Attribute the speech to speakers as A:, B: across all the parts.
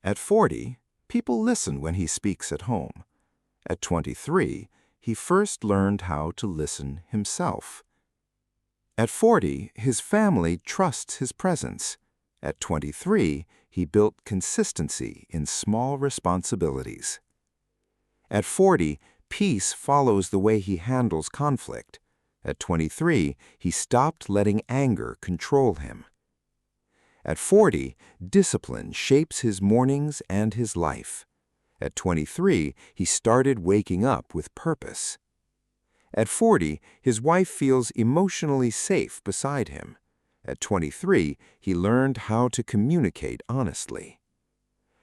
A: At 40, people listen when he speaks at home. At 23, he first learned how to listen himself. At 40, his family trusts his presence. At 23, he built consistency in small responsibilities. At 40, peace follows the way he handles conflict. At 23, he stopped letting anger control him. At 40, discipline shapes his mornings and his life. At 23, he started waking up with purpose. At 40, his wife feels emotionally safe beside him. At 23, he learned how to communicate honestly.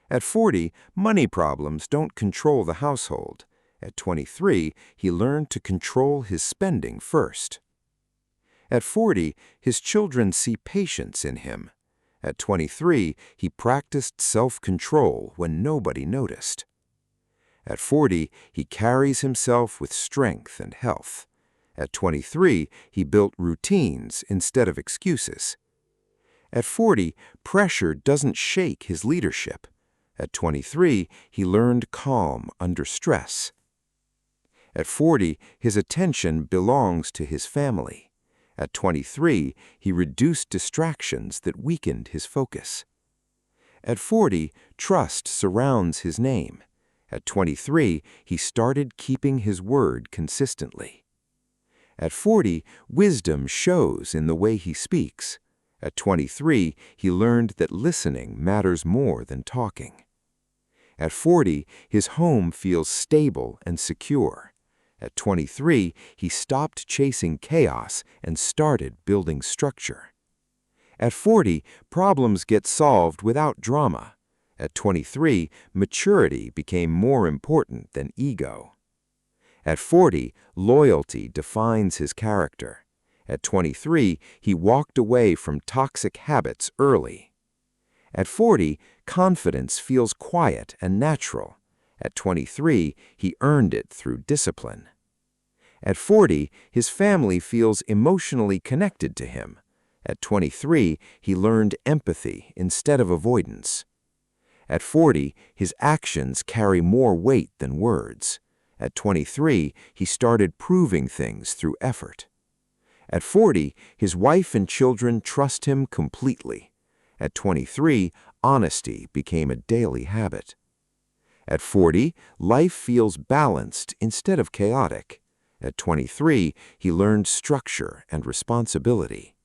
A: At 40, money problems don't control the household. At 23, he learned to control his spending first. At 40, his children see patience in him. At 23, he practiced self-control when nobody noticed. At 40, he carries himself with strength and health. At 23, he built routines instead of excuses. At 40, pressure doesn't shake his leadership. At 23, he learned calm under stress. At 40, his attention belongs to his family. At 23, he reduced distractions that weakened his focus. At 40, trust surrounds his name. At 23, he started keeping his word consistently. At 40, wisdom shows in the way he speaks. At 23, he learned that listening matters more than talking. At 40, his home feels stable and secure. At 23, he stopped chasing chaos and started building structure. At 40, problems get solved without drama. At 23, maturity became more important than ego. At 40, loyalty defines his character. At 23, he walked away from toxic habits early. At 40, confidence feels quiet and natural. At 23, he earned it through discipline. At 40, his family feels emotionally connected to him. At 23, he learned empathy instead of avoidance. At 40, his actions carry more weight than words. At 23, he started proving things through effort. At 40, his wife and children trust him completely. At 23, honesty became a daily habit. At 40, life feels balanced instead of chaotic. At 23, he learned structure and responsibility.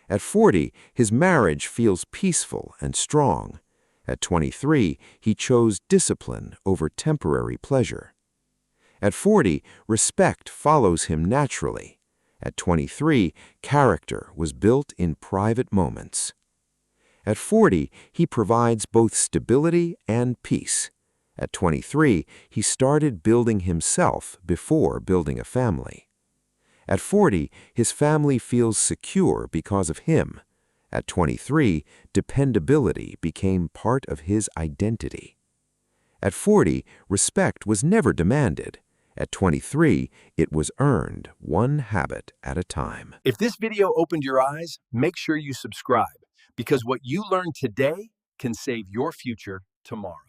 A: At 40, his marriage feels peaceful and strong. At 23, he chose discipline over temporary pleasure. At 40, respect follows him naturally. At 23, character was built in private moments. At 40, he provides both stability and peace. At 23, he started building himself before building a family. At 40, his family feels secure because of him. At 23, dependability became part of his identity. At 40, respect was never demanded. At 23, it was earned one habit at a time.
B: If this video opened your eyes, make sure you subscribe, because what you learn today can save your future tomorrow.